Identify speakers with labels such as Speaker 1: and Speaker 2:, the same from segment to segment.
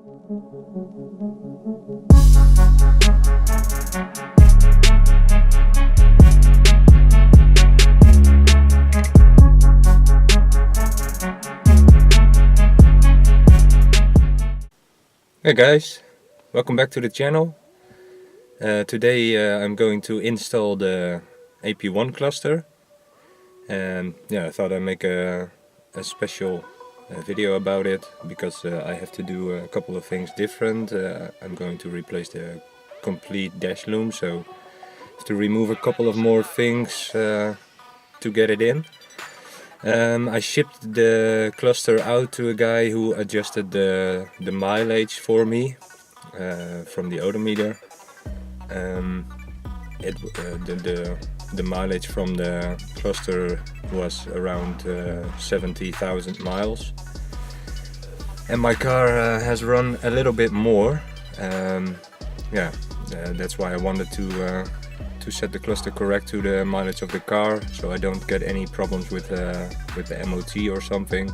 Speaker 1: Hey guys, welcome back to the channel. Today I'm going to install the AP1 cluster, and I thought I'd make a special video about it because I have to do a couple of things different. I'm going to replace the complete dash loom, so I have to remove a couple of more things to get it in. I shipped the cluster out to a guy who adjusted the mileage for me from the odometer. The mileage from the cluster was around 70,000 miles, and my car has run a little bit more. That's why I wanted to set the cluster correct to the mileage of the car, so I don't get any problems with the MOT or something.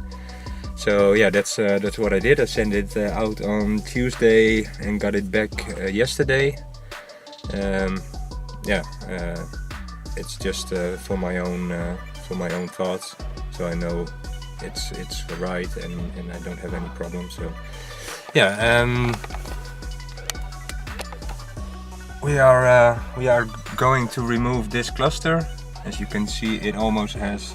Speaker 1: So yeah, that's what I did. I sent it out on Tuesday and got it back yesterday. It's just for my own thoughts, so I know it's right and I don't have any problems. So yeah, we are going to remove this cluster. As you can see, it almost has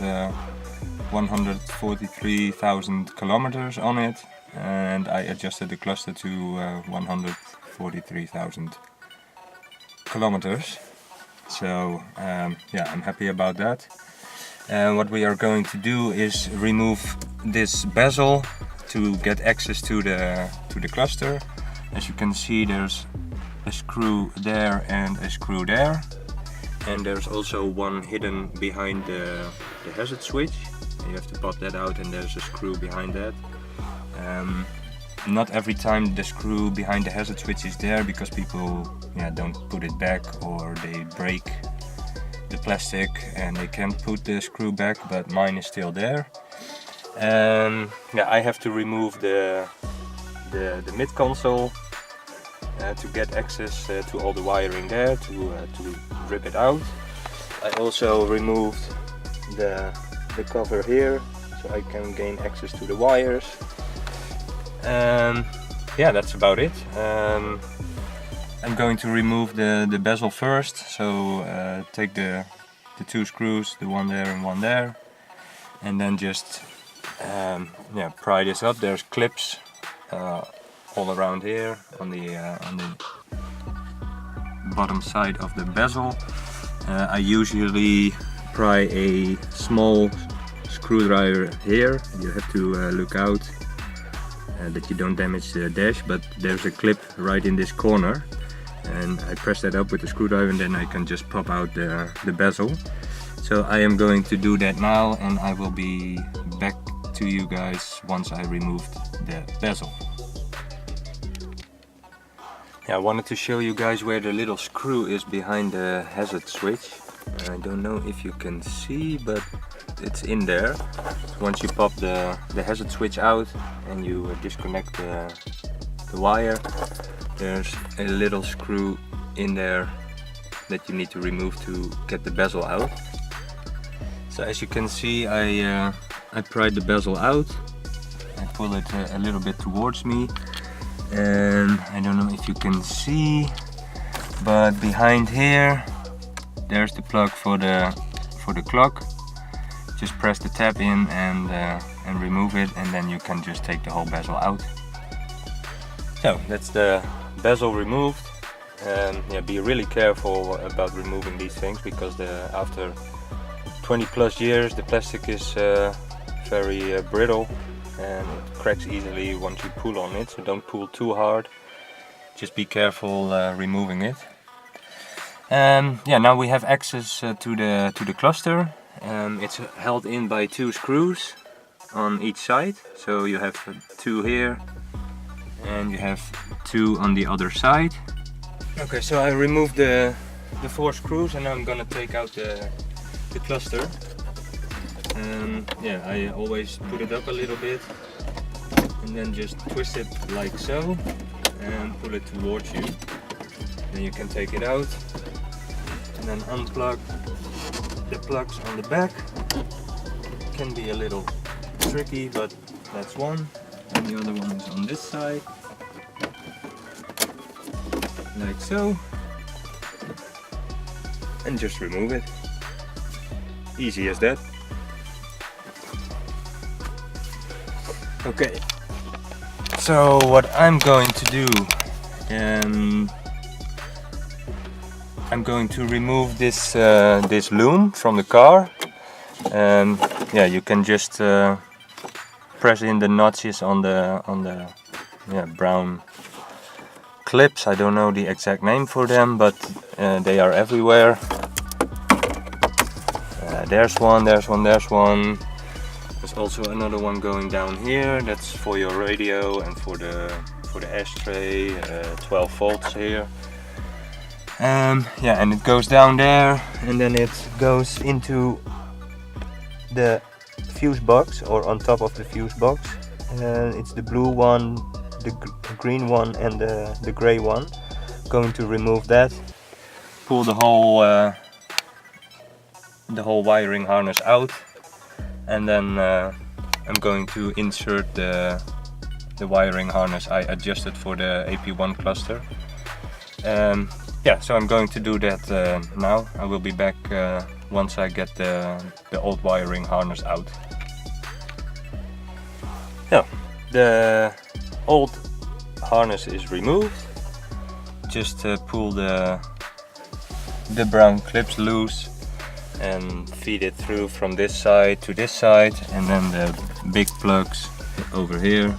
Speaker 1: 143,000 kilometers on it, and I adjusted the cluster to 143,000 kilometers. So I'm happy about that. What we are going to do is remove this bezel to get access to the cluster. As you can see, there's a screw there and a screw there, and there's also one hidden behind the hazard switch. You have to pop that out, and there's a screw behind that. Not every time the screw behind the hazard switch is there, because people don't put it back, or they break the plastic and they can't put the screw back, but mine is still there. I have to remove the mid console to get access to all the wiring there, to rip it out. I also removed the cover here, so I can gain access to the wires. That's about it. I'm going to remove the bezel first, so take the two screws, the one there and one there, and then just pry this up. There's clips all around here on the bottom side of the bezel. I usually pry a small screwdriver here. You have to look out that you don't damage the dash, but there's a clip right in this corner, and I press that up with the screwdriver, and then I can just pop out the bezel. So I am going to do that now, and I will be back to you guys once I removed the bezel. I wanted to show you guys where the little screw is behind the hazard switch. I don't know if you can see, but it's in there. Once you pop the hazard switch out and you disconnect the wire, there's a little screw in there that you need to remove to get the bezel out. So as you can see, I pried the bezel out. I pull it a little bit towards me, and I don't know if you can see, but behind here there's the plug for the clock. Just press the tab in and remove it, and then you can just take the whole bezel out. So that's the bezel removed. Be really careful about removing these things, because after 20 plus years the plastic is very brittle and it cracks easily once you pull on it. So don't pull too hard, just be careful removing it. Now we have access to the cluster. It's held in by two screws on each side, so you have two here and you have two on the other side. Okay, so I removed the four screws, and now I'm gonna take out the cluster. I always put it up a little bit and then just twist it like so and pull it towards you. Then you can take it out and then unplug the plugs on the back. Can be a little tricky, but that's one, and the other one is on this side, like so, and just remove it. Easy as that. Okay, so what I'm going to do, I'm going to remove this this loom from the car. Yeah, you can just press in the notches on the brown clips. I don't know the exact name for them, but they are everywhere. There's one, there's one, there's one. There's also another one going down here. That's for your radio and for the ashtray. 12 volts here. Yeah, and it goes down there, and then it goes into the fuse box, or on top of the fuse box. It's the blue one, the green one, and the gray one. Going to remove that. Pull the whole wiring harness out, and then I'm going to insert the wiring harness I adjusted for the AP1 cluster. Yeah, so I'm going to do that now. I will be back once I get the old wiring harness out. Yeah, the old harness is removed. Just pull the brown clips loose and feed it through from this side to this side, and then the big plugs over here,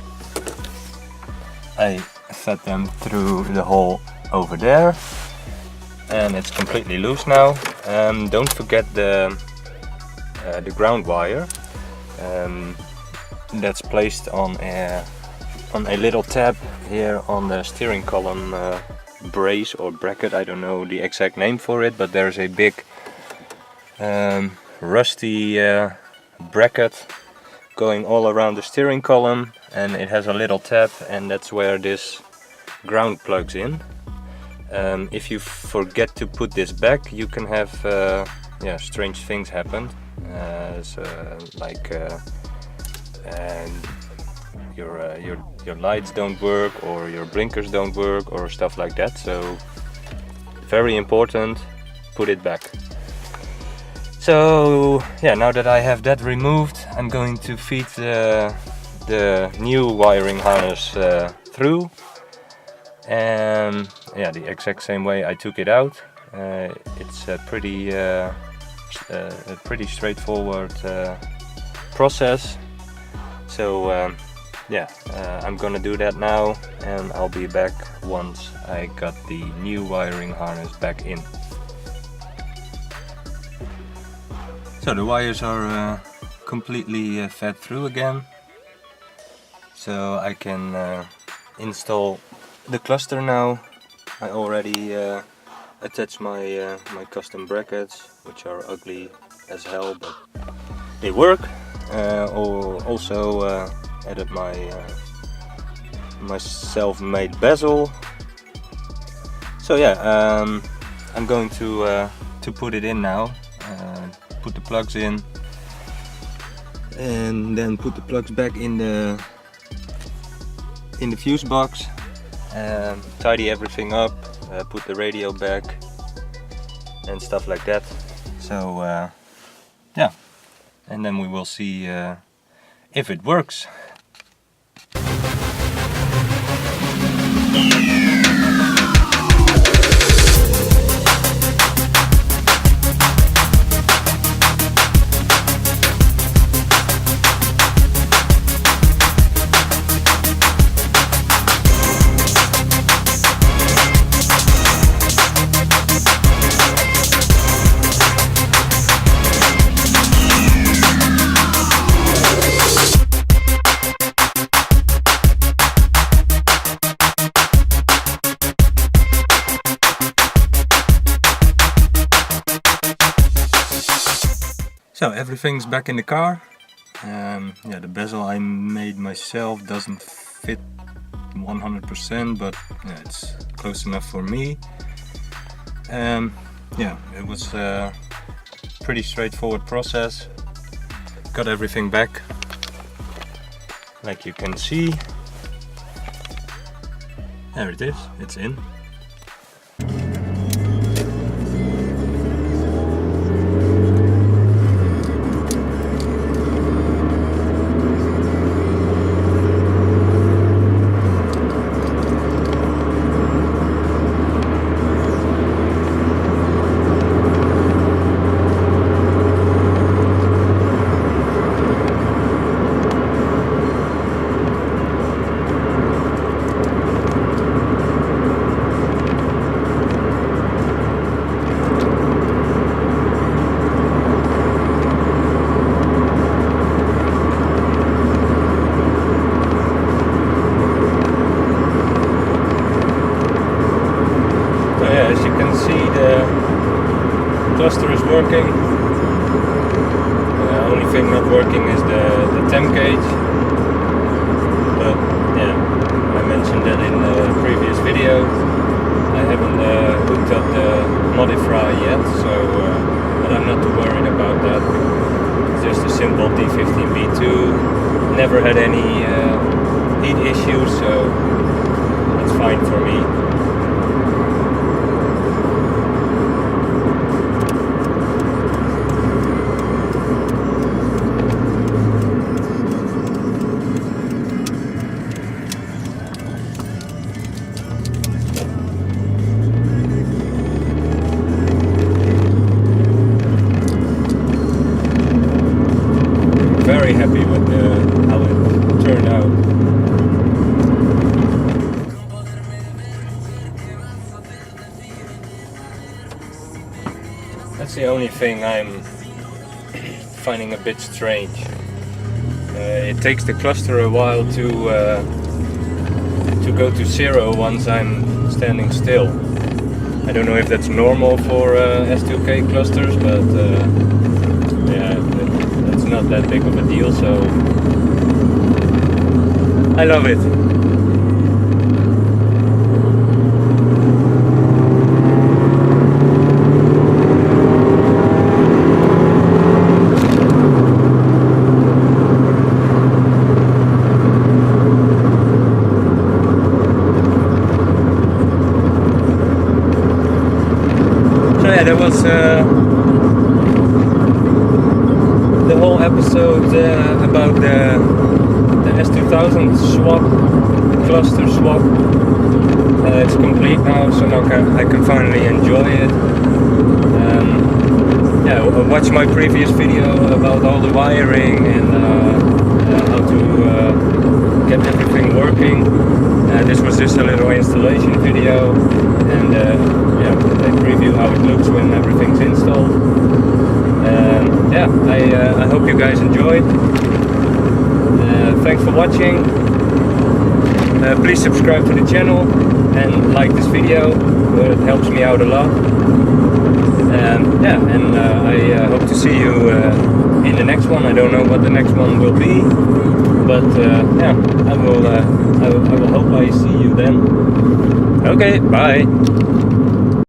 Speaker 1: I fed them through the hole over there, and it's completely loose now. Don't forget the ground wire that's placed on a little tab here on the steering column brace or bracket. I don't know the exact name for it, but there's a big rusty bracket going all around the steering column, and it has a little tab, and that's where this ground plugs in. If you forget to put this back, you can have yeah, strange things happen, like your lights don't work, or your blinkers don't work, or stuff like that. So very important, put it back. So yeah, now that I have that removed, I'm going to feed the new wiring harness through, and yeah, the exact same way I took it out. It's a pretty straightforward process. So yeah, I'm gonna do that now, and I'll be back once I got the new wiring harness back in. So the wires are completely fed through again, so I can install the cluster now. I already attached my custom brackets, which are ugly as hell, but they work. Also added my self-made bezel. So yeah, I'm going to put it in now. Put the plugs in, and then put the plugs back in the fuse box. Tidy everything up, put the radio back, and stuff like that. So yeah, and then we will see if it works. So everything's back in the car. Yeah, the bezel I made myself doesn't fit 100%, but yeah, it's close enough for me. Yeah, it was a pretty straightforward process. Got everything back, like you can see. There it is, it's in. As you can see, the cluster is working. The only thing not working is the temp gauge. But yeah, I mentioned that in the previous video. I haven't hooked up the modifier yet, so but I'm not too worried about that. It's just a simple D15B2. Never had any heat issues, so that's fine for me. Very happy with how it turned out. That's the only thing I'm finding a bit strange. It takes the cluster a while to go to zero once I'm standing still. I don't know if that's normal for S2K clusters, but yeah, it's not that big of a deal, so I love it. So yeah, that was the whole episode about the S2000 swap, cluster swap. It's complete now, so now I can finally enjoy it. Yeah, watch my previous video about all the wiring and how to get everything working. This was just a little installation video, and yeah, I preview how it looks when everything's installed. Yeah, I hope you guys enjoyed. Thanks for watching. Please subscribe to the channel and like this video. It helps me out a lot. Yeah, and I hope to see you in the next one. I don't know what the next one will be, but yeah, I will hope I see you then. Okay, bye.